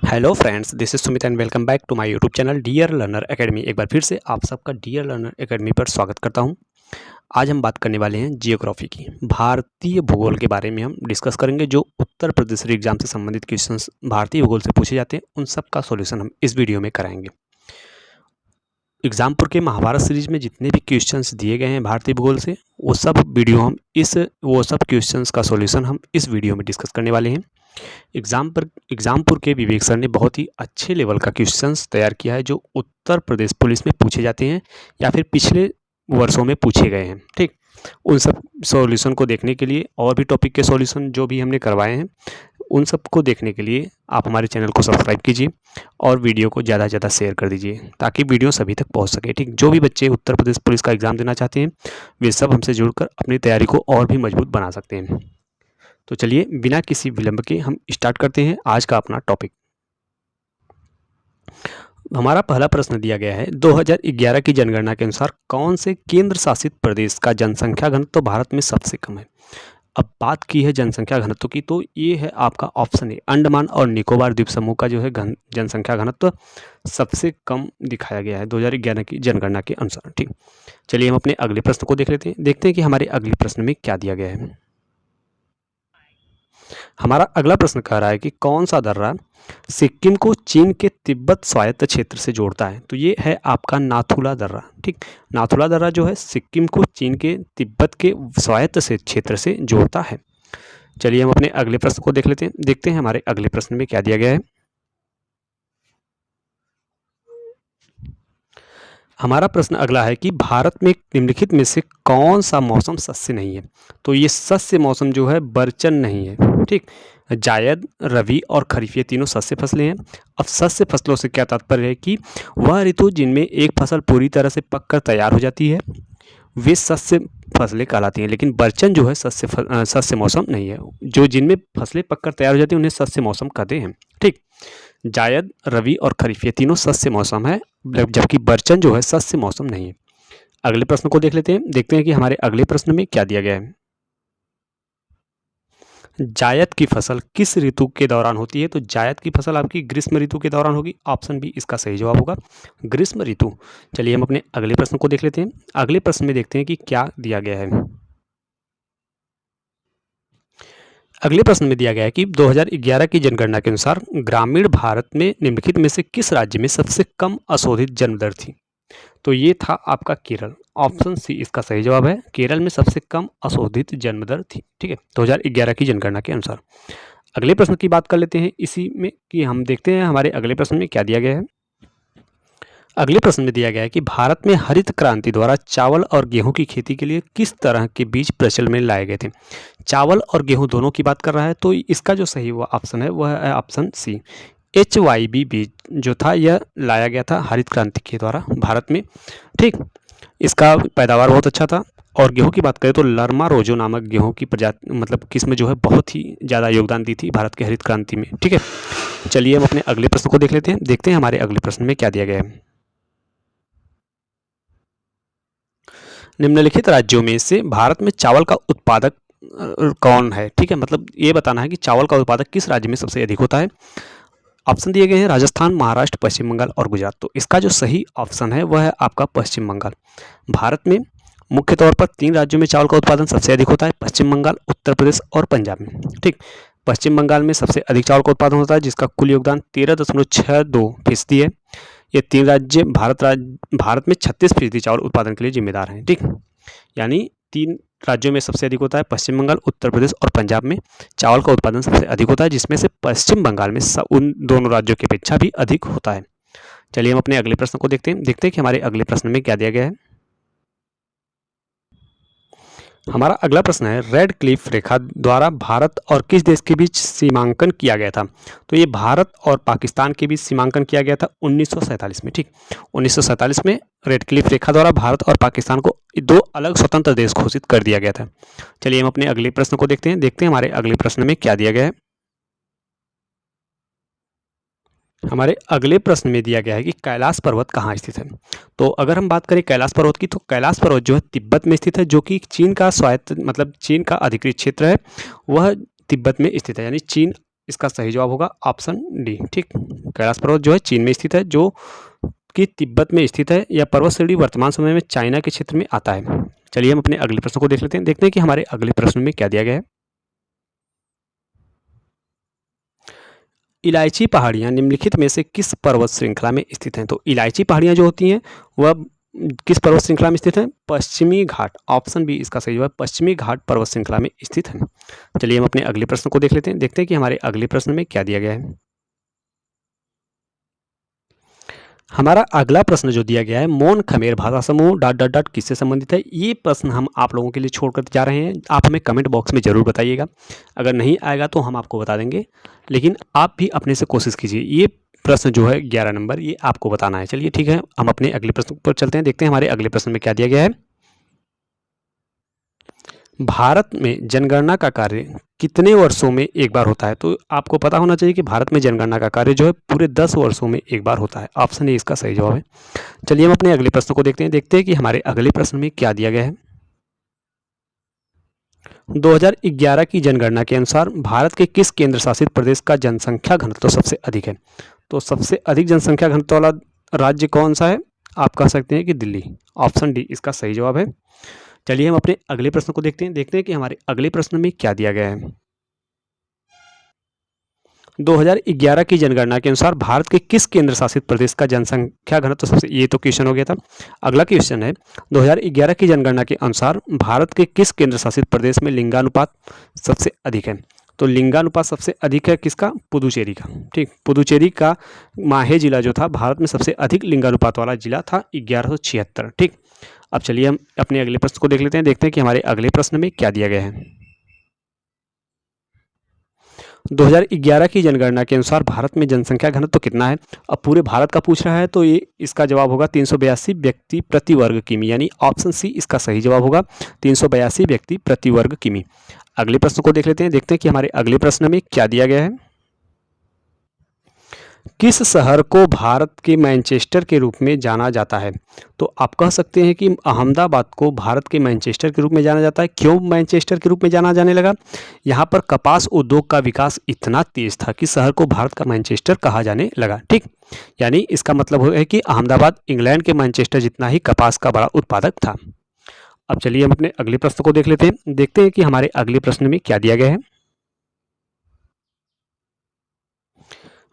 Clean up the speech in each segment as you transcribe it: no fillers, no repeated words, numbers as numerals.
Hello friends, this is Sumit and welcome back to my YouTube channel dear learner academy. एक बार फिर से आप सबका डियर लर्नर एकेडमी पर स्वागत करता हूं। आज हम बात करने वाले हैं जियोग्राफी की, भारतीय भूगोल के बारे में हम डिस्कस करेंगे। जो उत्तर प्रदेश एग्जाम से संबंधित क्वेश्चंस भारतीय भूगोल से पूछे जाते हैं उन सब का सॉल्यूशन हम इस वीडियो में कराएंगे। एग्जामपुर के महाभारत सीरीज में जितने भी क्वेश्चंस दिए गए हैं भारतीय भूगोल से वो सब क्वेश्चंस का सॉल्यूशन हम इस वीडियो में डिस्कस करने वाले हैं। एग्जामपुर के विवेक सर ने बहुत ही अच्छे लेवल का क्वेश्चंस तैयार किया है जो उत्तर प्रदेश पुलिस में पूछे जाते हैं या फिर पिछले वर्षों में पूछे गए हैं। ठीक, उन सब सॉल्यूशन को देखने के लिए और भी टॉपिक के सॉल्यूशन जो भी हमने करवाए हैं उन सब को देखने के लिए आप हमारे चैनल को सब्सक्राइब कीजिए और वीडियो को ज़्यादा से ज़्यादा शेयर कर दीजिए ताकि वीडियो सभी तक पहुंच सके। ठीक, जो भी बच्चे उत्तर प्रदेश पुलिस का एग्ज़ाम देना चाहते हैं वे सब हमसे जुड़कर अपनी तैयारी को और भी मजबूत बना सकते हैं। तो चलिए बिना किसी विलंब के हम स्टार्ट करते हैं आज का अपना टॉपिक। हमारा पहला प्रश्न दिया गया है, 2011 की जनगणना के अनुसार कौन से केंद्र शासित प्रदेश का जनसंख्या घनत्व तो भारत में सबसे कम है। अब बात की है जनसंख्या घनत्व की तो ये है आपका ऑप्शन ए, अंडमान और निकोबार द्वीप समूह का जो है जनसंख्या घनत्व सबसे कम दिखाया गया है 2011 की जनगणना के अनुसार। ठीक, चलिए हम अपने अगले प्रश्न को देखते हैं कि हमारे अगले प्रश्न में क्या दिया गया है। हमारा अगला प्रश्न कह रहा है कि कौन सा दर्रा सिक्किम को चीन के तिब्बत स्वायत्त क्षेत्र से जोड़ता है। तो ये है आपका नाथुला दर्रा। ठीक, नाथुला दर्रा जो है सिक्किम को चीन के तिब्बत के स्वायत्त से क्षेत्र से जोड़ता है। चलिए हम अपने अगले प्रश्न को देखते हैं हमारे अगले प्रश्न में क्या दिया गया है। हमारा प्रश्न अगला है कि भारत में निम्नलिखित में से कौन सा मौसम सस्य नहीं है। तो ये सस्य मौसम जो है बरचन नहीं है। ठीक, जायद, रबी और खरीफ ये तीनों सस्य फसलें हैं। अब सस्य फसलों से क्या तात्पर्य है कि वह ऋतु जिनमें एक फसल पूरी तरह से पककर तैयार हो जाती है वे सस्य फसलें कहलाती हैं, लेकिन बरचन जो है सस्य मौसम नहीं है। जो जिनमें फसलें पककर तैयार हो जाती हैं उन्हें सस्य मौसम कहते हैं। ठीक, जायद, रबी और खरीफ ये तीनों सस्य मौसम है जबकि बरचन जो है सस्य मौसम नहीं है। अगले प्रश्न को देखते हैं कि हमारे अगले प्रश्न में क्या दिया गया है। जायद की फसल किस ऋतु के दौरान होती है। तो जायद की फसल आपकी ग्रीष्म ऋतु के दौरान होगी। ऑप्शन बी इसका सही जवाब होगा, ग्रीष्म ऋतु। चलिए हम अपने अगले प्रश्न को देख लेते हैं। अगले प्रश्न में देखते हैं कि क्या दिया गया है। अगले प्रश्न में दिया गया है कि 2011 की जनगणना के अनुसार ग्रामीण भारत में निम्नलिखित में से किस राज्य में सबसे कम अशोधित जन्म दर थी। तो ये था आपका केरल। ऑप्शन सी इसका सही जवाब है, केरल में सबसे कम अशोधित जन्म दर थी। ठीक है, 2011 की जनगणना के अनुसार। अगले प्रश्न की बात कर लेते हैं इसी में कि हम देखते हैं हमारे अगले प्रश्न में क्या दिया गया है। अगले प्रश्न में दिया गया है कि भारत में हरित क्रांति द्वारा चावल और गेहूं की खेती के लिए किस तरह के बीज प्रचलन में लाए गए थे। चावल और गेहूं दोनों की बात कर रहा है तो इसका जो सही हुआ ऑप्शन है वह है ऑप्शन सी, HYB बीज जो था यह लाया गया था हरित क्रांति के द्वारा भारत में। ठीक, इसका पैदावार बहुत अच्छा था। और गेहूं की बात करें तो लर्मा रोजो नामक गेहूं की प्रजाति मतलब किस्म जो है बहुत ही ज़्यादा योगदान दी थी भारत के हरित क्रांति में। ठीक है, चलिए हम अपने अगले प्रश्न को देखते हैं हमारे अगले प्रश्न में क्या दिया गया है। निम्नलिखित राज्यों में से भारत में चावल का उत्पादक कौन है। ठीक है, मतलब ये बताना है कि चावल का उत्पादक किस राज्य में सबसे अधिक होता है। ऑप्शन दिए गए हैं राजस्थान, महाराष्ट्र, पश्चिम बंगाल और गुजरात। तो इसका जो सही ऑप्शन है वह है आपका पश्चिम बंगाल। भारत में मुख्य तौर पर 3 राज्यों में चावल का उत्पादन सबसे अधिक होता है, पश्चिम बंगाल, उत्तर प्रदेश और पंजाब में। ठीक, पश्चिम बंगाल में सबसे अधिक चावल का उत्पादन होता है जिसका कुल योगदान 13.62% है। ये 3 राज्य भारत में 36% चावल उत्पादन के लिए जिम्मेदार हैं। ठीक, यानी 3 राज्यों में सबसे अधिक होता है, पश्चिम बंगाल, उत्तर प्रदेश और पंजाब में चावल का उत्पादन सबसे अधिक होता है, जिसमें से पश्चिम बंगाल में उन दोनों राज्यों की अपेक्षा भी अधिक होता है। चलिए हम अपने अगले प्रश्न को देखते हैं कि हमारे अगले प्रश्न में क्या दिया गया है। हमारा अगला प्रश्न है, रेड क्लिफ रेखा द्वारा भारत और किस देश के बीच सीमांकन किया गया था। तो ये भारत और पाकिस्तान के बीच सीमांकन किया गया था 1947 में। ठीक, 1947 में रेड क्लिफ रेखा द्वारा भारत और पाकिस्तान को 2 अलग स्वतंत्र देश घोषित कर दिया गया था। चलिए हम अपने अगले प्रश्न को देखते हैं हमारे अगले प्रश्न में क्या दिया गया है। हमारे अगले प्रश्न में दिया गया है कि कैलाश पर्वत कहाँ स्थित है। तो अगर हम बात करें कैलाश पर्वत की तो कैलाश पर्वत जो है तिब्बत में स्थित है, जो कि चीन का स्वायत्त मतलब चीन का अधिकृत क्षेत्र है, वह तिब्बत में स्थित है। यानी चीन इसका सही जवाब होगा ऑप्शन डी। ठीक, कैलाश पर्वत जो है चीन में स्थित है, जो कि तिब्बत में स्थित है। यह पर्वत श्रेणी वर्तमान समय में चाइना के क्षेत्र में आता है। चलिए हम अपने अगले प्रश्न को देख लेते हैं, देखते हैं कि हमारे अगले प्रश्न में क्या दिया गया है। इलायची पहाड़ियाँ निम्नलिखित में से किस पर्वत श्रृंखला में स्थित हैं? तो इलायची पहाड़ियाँ जो होती हैं वह किस पर्वत श्रृंखला में स्थित हैं? पश्चिमी घाट, ऑप्शन बी इसका सही जवाब, पश्चिमी घाट पर्वत श्रृंखला में स्थित है। चलिए हम अपने अगले प्रश्न को देख लेते हैं, देखते हैं कि हमारे अगले प्रश्न में क्या दिया गया है। हमारा अगला प्रश्न जो दिया गया है, मोन खमेर भाषा समूह ... किससे संबंधित है? ये प्रश्न हम आप लोगों के लिए छोड़कर जा रहे हैं। आप हमें कमेंट बॉक्स में ज़रूर बताइएगा। अगर नहीं आएगा तो हम आपको बता देंगे, लेकिन आप भी अपने से कोशिश कीजिए। ये प्रश्न जो है 11 नंबर, ये आपको बताना है। चलिए ठीक है, हम अपने अगले प्रश्न पर चलते हैं, देखते हैं हमारे अगले प्रश्न में क्या दिया गया है। भारत में जनगणना का कार्य कितने वर्षों में एक बार होता है? तो आपको पता होना चाहिए कि भारत में जनगणना का कार्य जो है पूरे 10 वर्षों में एक बार होता है। ऑप्शन ए इसका सही जवाब है। चलिए हम अपने अगले प्रश्न को देखते हैं कि हमारे अगले प्रश्न में क्या दिया गया है। 2011 की जनगणना के अनुसार भारत के किस केंद्र शासित प्रदेश का जनसंख्या घनत्व सबसे अधिक है? तो सबसे अधिक जनसंख्या घनत्व वाला राज्य कौन सा है? आप कह सकते हैं कि दिल्ली। ऑप्शन डी इसका सही जवाब है। चलिए हम अपने अगले प्रश्न को देखते हैं कि हमारे अगले प्रश्न में क्या दिया गया है। 2011 की जनगणना के अनुसार भारत के किस केंद्र शासित प्रदेश का जनसंख्या घनत्व सबसे, ये तो क्वेश्चन हो गया था। अगला क्वेश्चन है, 2011 की जनगणना के अनुसार भारत के किस केंद्र शासित प्रदेश में लिंगानुपात सबसे अधिक है? तो लिंगानुपात सबसे अधिक है किसका? पुदुचेरी का। ठीक, पुदुचेरी का माहे जिला जो था भारत में सबसे अधिक लिंगानुपात वाला जिला था, 1176। ठीक, अब चलिए हम अपने अगले प्रश्न को देख लेते हैं, देखते हैं कि हमारे अगले प्रश्न में क्या दिया गया है। 2011 की जनगणना के अनुसार भारत में जनसंख्या घनत्व कितना है? अब पूरे भारत का पूछ रहा है, तो ये इसका जवाब होगा 382 व्यक्ति प्रति वर्ग किमी, यानी ऑप्शन सी इसका सही जवाब होगा, 382 व्यक्ति प्रति वर्ग किमी। अगले प्रश्न को देख लेते हैं, देखते हैं कि हमारे अगले प्रश्न में क्या दिया गया है। किस शहर को भारत के मैनचेस्टर के रूप में जाना जाता है? तो आप कह सकते हैं कि अहमदाबाद को भारत के मैनचेस्टर के रूप में जाना जाता है। क्यों मैनचेस्टर के रूप में जाना जाने लगा? यहाँ पर कपास उद्योग का विकास इतना तेज था कि शहर को भारत का मैनचेस्टर कहा जाने लगा। ठीक, यानी इसका मतलब है कि अहमदाबाद इंग्लैंड के मैनचेस्टर जितना ही कपास का बड़ा उत्पादक था। अब चलिए हम अपने अगले प्रश्न को देख लेते हैं, देखते हैं कि हमारे अगले प्रश्न में क्या दिया गया है।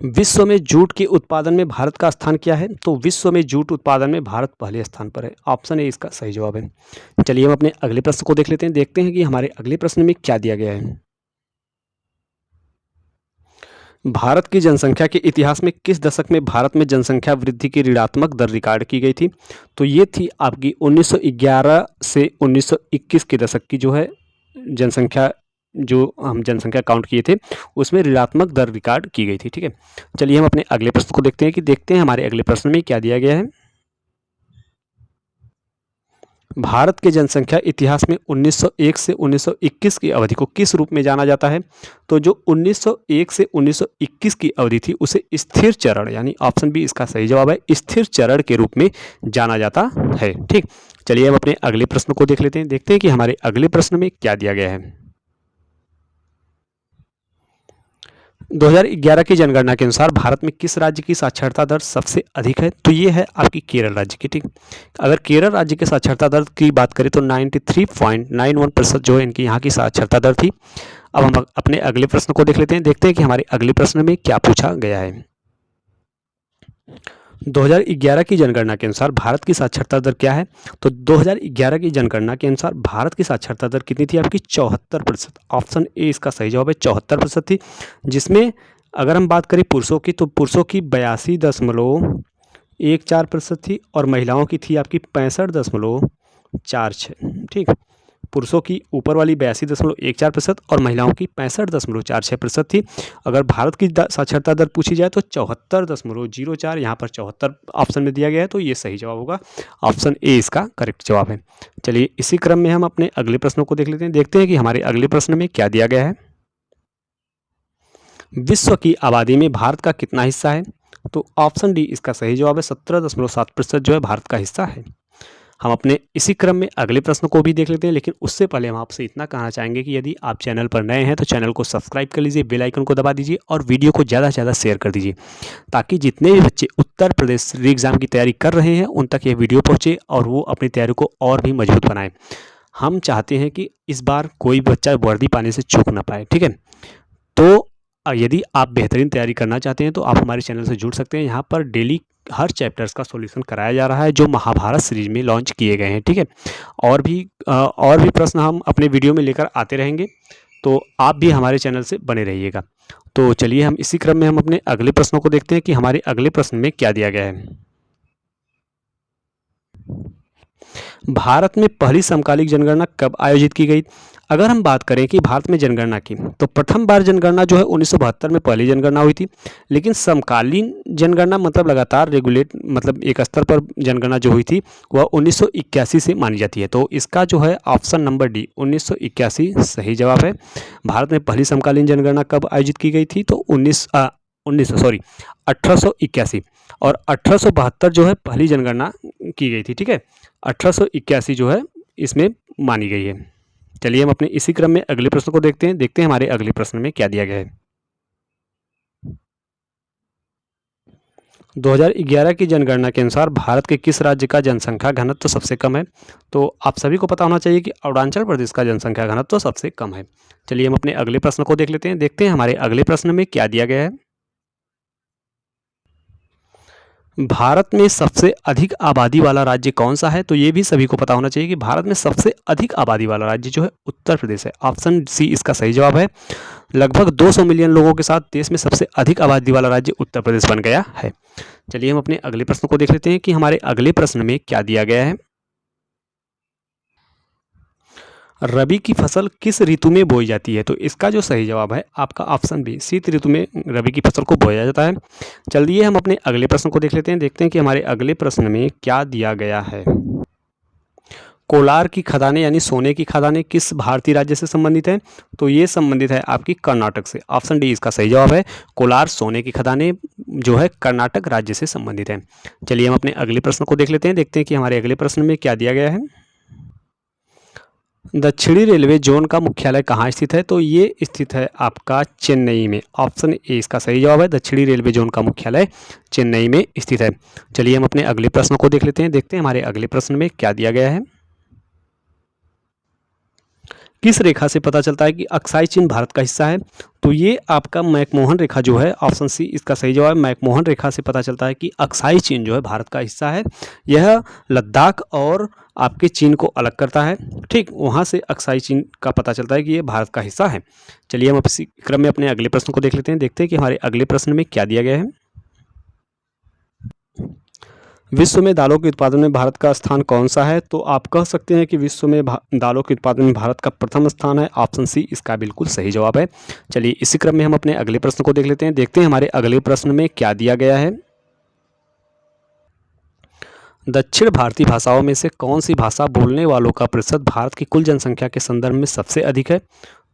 विश्व में जूट के उत्पादन में भारत का स्थान क्या है? तो विश्व में जूट उत्पादन में भारत पहले स्थान पर है। ऑप्शन ए इसका सही जवाब है। चलिए हम अपने अगले प्रश्न को देख लेते हैं, देखते हैं कि हमारे अगले प्रश्न में क्या दिया गया है। भारत की जनसंख्या के इतिहास में किस दशक में भारत में जनसंख्या वृद्धि की ऋणात्मक दर रिकॉर्ड की गई थी? तो ये थी आपकी 1911 से 1921 के दशक की जो है जनसंख्या, जो हम जनसंख्या काउंट किए थे उसमें ऋणात्मक दर रिकॉर्ड की गई थी। ठीक है, चलिए हम अपने अगले प्रश्न को देखते हैं हमारे अगले प्रश्न में क्या दिया गया है। भारत के जनसंख्या इतिहास में 1901 से 1921 की अवधि को किस रूप में जाना जाता है? तो जो 1901 से 1921 की अवधि थी उसे स्थिर चरण, यानी ऑप्शन बी इसका सही जवाब है, स्थिर चरण के रूप में जाना जाता है। ठीक, चलिए हम अपने अगले प्रश्न को देख लेते हैं, देखते हैं कि हमारे अगले प्रश्न में क्या दिया गया है। 2011 की जनगणना के अनुसार भारत में किस राज्य की साक्षरता दर सबसे अधिक है? तो ये है आपकी केरल राज्य की। ठीक, अगर केरल राज्य की साक्षरता दर की बात करें तो 93.91% जो है इनकी यहाँ की साक्षरता दर थी। अब हम अपने अगले प्रश्न को देख लेते हैं, देखते हैं कि हमारे अगले प्रश्न में क्या पूछा गया है। 2011 की जनगणना के अनुसार भारत की साक्षरता दर क्या है? तो 2011 की जनगणना के अनुसार भारत की साक्षरता दर कितनी थी आपकी? 74%। ऑप्शन ए इसका सही जवाब है, 74% थी, जिसमें अगर हम बात करें पुरुषों की तो पुरुषों की 82.14% थी और महिलाओं की थी आपकी 65.46। ठीक, पुरुषों की ऊपर वाली 82.14% और महिलाओं की 65.46% थी। अगर भारत की साक्षरता दर पूछी जाए तो 74.04, यहाँ पर 74 ऑप्शन में दिया गया है, तो ये सही जवाब होगा, ऑप्शन ए इसका करेक्ट जवाब है। चलिए इसी क्रम में हम अपने अगले प्रश्नों को देख लेते हैं, देखते हैं कि हमारे अगले प्रश्न में क्या दिया गया है। विश्व की आबादी में भारत का कितना हिस्सा है? तो ऑप्शन डी इसका सही जवाब है, 17.7% जो है भारत का हिस्सा है। हम अपने इसी क्रम में अगले प्रश्न को भी देख लेते हैं, लेकिन उससे पहले हम आपसे इतना कहना चाहेंगे कि यदि आप चैनल पर नए हैं तो चैनल को सब्सक्राइब कर लीजिए, बेल आइकन को दबा दीजिए और वीडियो को ज़्यादा से ज़्यादा शेयर कर दीजिए, ताकि जितने भी बच्चे उत्तर प्रदेश री एग्ज़ाम की तैयारी कर रहे हैं उन तक ये वीडियो पहुँचे और वो अपनी तैयारी को और भी मजबूत बनाएं। हम चाहते हैं कि इस बार कोई बच्चा वर्दी पाने से चूक ना पाए, ठीक है। तो यदि आप बेहतरीन तैयारी करना चाहते हैं तो आप हमारे चैनल से जुड़ सकते हैं। यहाँ पर डेली हर चैप्टर्स का सॉल्यूशन कराया जा रहा है जो महाभारत सीरीज में लॉन्च किए गए हैं, ठीक है। और भी प्रश्न हम अपने वीडियो में लेकर आते रहेंगे, तो आप भी हमारे चैनल से बने रहिएगा। तो चलिए हम इसी क्रम में हम अपने अगले प्रश्नों को देखते हैं कि हमारे अगले प्रश्न में क्या दिया गया है। भारत में पहली समकालीन जनगणना कब आयोजित की गई? अगर हम बात करें कि भारत में जनगणना की, तो प्रथम बार जनगणना जो है 1972 में पहली जनगणना हुई थी, लेकिन समकालीन जनगणना मतलब लगातार रेगुलेट मतलब एक स्तर पर जनगणना जो हुई थी वह 1981 से मानी जाती है। तो इसका जो है ऑप्शन नंबर डी 1981 सही जवाब है। भारत में पहली समकालीन जनगणना कब आयोजित की गई थी? तो 1881 और 1872 जो है पहली जनगणना की गई थी, ठीक है। 1881 जो है इसमें मानी गई है। चलिए हम अपने इसी क्रम में अगले प्रश्न को देखते हैं हमारे अगले प्रश्न में क्या दिया गया है। 2011 की जनगणना के अनुसार भारत के किस राज्य का जनसंख्या घनत्व तो सबसे कम है? तो आप सभी को पता होना चाहिए कि अरुणाचल प्रदेश का जनसंख्या घनत्व तो सबसे कम है। चलिए हम अपने अगले प्रश्न को देख लेते हैं, हमारे अगले प्रश्न में क्या दिया गया है। भारत में सबसे अधिक आबादी वाला राज्य कौन सा है? तो ये भी सभी को पता होना चाहिए कि भारत में सबसे अधिक आबादी वाला राज्य जो है उत्तर प्रदेश है। ऑप्शन सी इसका सही जवाब है। लगभग 200 मिलियन लोगों के साथ देश में सबसे अधिक आबादी वाला राज्य उत्तर प्रदेश बन गया है। चलिए हम अपने अगले प्रश्न को देख लेते हैं कि हमारे अगले प्रश्न में क्या दिया गया है। रबी की फसल किस ऋतु में बोई जाती है? तो इसका जो सही जवाब है आपका ऑप्शन बी शीत ऋतु में रबी की फसल को बोया जाता है। चलिए हम अपने अगले प्रश्न को देख लेते हैं कि हमारे अगले प्रश्न में क्या दिया गया है। कोलार की खदानें यानी सोने की खदानें किस भारतीय राज्य से संबंधित है? तो ये संबंधित है आपकी कर्नाटक से। ऑप्शन डी इसका सही जवाब है। कोलार सोने की खदानें जो है कर्नाटक राज्य से संबंधित है। चलिए हम अपने अगले प्रश्न को देख लेते हैं कि हमारे अगले प्रश्न में क्या दिया गया है। दक्षिणी रेलवे जोन का मुख्यालय कहाँ स्थित है? तो ये स्थित है आपका चेन्नई में। ऑप्शन ए इसका सही जवाब है। दक्षिणी रेलवे जोन का मुख्यालय चेन्नई में स्थित है। चलिए हम अपने अगले प्रश्न को देख लेते हैं हमारे अगले प्रश्न में क्या दिया गया है। किस रेखा से पता चलता है कि अक्साई चीन भारत का हिस्सा है? तो ये आपका मैकमोहन रेखा जो है, ऑप्शन सी इसका सही जवाब है। मैकमोहन रेखा से पता चलता है कि अक्साई चीन जो है भारत का हिस्सा है। यह लद्दाख और आपके चीन को अलग करता है, ठीक। वहाँ से अक्साई चीन का पता चलता है कि ये भारत का हिस्सा है। चलिए हम इसी क्रम में अपने अगले प्रश्न को देख लेते हैं कि हमारे अगले प्रश्न में क्या दिया गया है। विश्व में दालों के उत्पादन में भारत का स्थान कौन सा है? तो आप कह सकते हैं कि विश्व में दालों के उत्पादन में भारत का प्रथम स्थान है। ऑप्शन सी इसका बिल्कुल सही जवाब है। चलिए इसी क्रम में हम अपने अगले प्रश्न को देख लेते हैं हमारे अगले प्रश्न में क्या दिया गया है। दक्षिण भारतीय भाषाओं में से कौन सी भाषा बोलने वालों का प्रतिशत भारत की कुल जनसंख्या के संदर्भ में सबसे अधिक है?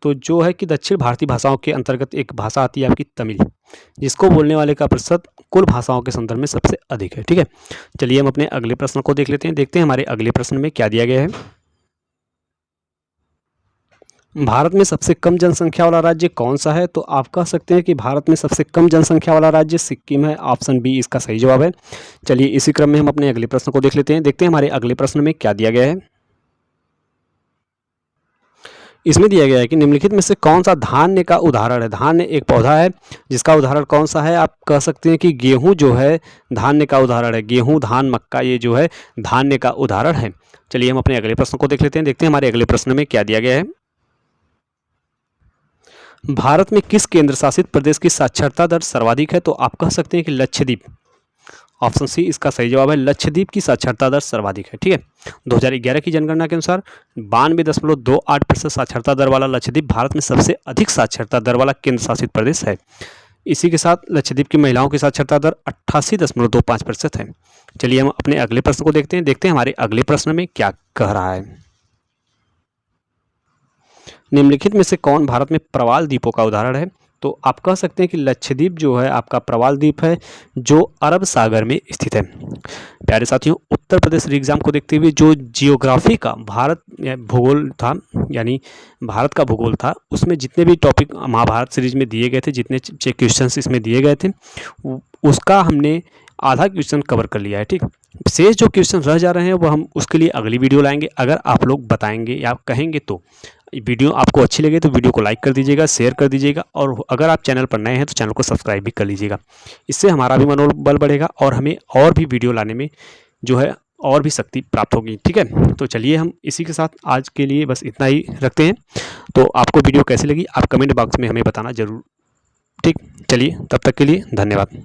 तो जो है कि दक्षिण भारतीय भाषाओं के अंतर्गत एक भाषा आती है आपकी तमिल, जिसको बोलने वाले का प्रतिशत कुल भाषाओं के संदर्भ में सबसे अधिक है, ठीक है। चलिए हम अपने अगले प्रश्न को देख लेते हैं हमारे अगले प्रश्न में क्या दिया गया है। भारत में सबसे कम जनसंख्या वाला राज्य कौन सा है? तो आप कह सकते हैं कि भारत में सबसे कम जनसंख्या वाला राज्य सिक्किम है। ऑप्शन बी इसका सही जवाब है। चलिए इसी क्रम में हम अपने अगले प्रश्न को देख लेते हैं हमारे अगले प्रश्न में क्या दिया गया है। इसमें दिया गया है कि निम्नलिखित में से कौन सा धान्य का उदाहरण है। धान्य एक पौधा है जिसका उदाहरण कौन सा है? आप कह सकते हैं कि गेहूं जो है धान्य का उदाहरण है। गेहूं, धान, मक्का ये जो है धान्य का उदाहरण है। चलिए हम अपने अगले प्रश्न को देख लेते हैं हमारे अगले प्रश्न में क्या दिया गया है। भारत में किस केंद्र शासित प्रदेश की साक्षरता दर सर्वाधिक है? तो आप कह सकते हैं कि लक्षद्वीप। ऑप्शन सी इसका सही जवाब है। लक्षद्वीप की साक्षरता दर सर्वाधिक है, ठीक है। 2011 की जनगणना के अनुसार 92.28% साक्षरता दर वाला लक्षद्वीप भारत में सबसे अधिक साक्षरता दर वाला केंद्र शासित प्रदेश है। इसी के साथ लक्षद्वीप की महिलाओं की साक्षरता दर 88.25% है। चलिए हम अपने अगले प्रश्न को देखते हैं हमारे अगले प्रश्न में क्या कह रहा है। निम्नलिखित में से कौन भारत में प्रवाल द्वीपों का उदाहरण है? तो आप कह सकते हैं कि लक्षद्वीप जो है आपका प्रवाल द्वीप है जो अरब सागर में स्थित है। प्यारे साथियों, उत्तर प्रदेश एग्जाम को देखते हुए जो जियोग्राफी का भारत भूगोल था, यानी भारत का भूगोल था, उसमें जितने भी टॉपिक महाभारत सीरीज में दिए गए थे, जितने क्वेश्चन इसमें दिए गए थे, उसका हमने आधा क्वेश्चन कवर कर लिया है। ठीक, शेष जो क्वेश्चन रह जा रहे हैं वो हम उसके लिए अगली वीडियो लाएंगे। अगर आप लोग बताएंगे या कहेंगे तो वीडियो आपको अच्छी लगे तो वीडियो को लाइक कर दीजिएगा, शेयर कर दीजिएगा, और अगर आप चैनल पर नए हैं तो चैनल को सब्सक्राइब भी कर लीजिएगा। इससे हमारा भी मनोबल बढ़ेगा और हमें और भी वीडियो लाने में जो है और भी शक्ति प्राप्त होगी। ठीक है, तो चलिए हम इसी के साथ आज के लिए बस इतना ही रखते हैं। तो आपको वीडियो कैसी लगी आप कमेंट बॉक्स में हमें बताना ज़रूर। ठीक, चलिए तब तक के लिए धन्यवाद।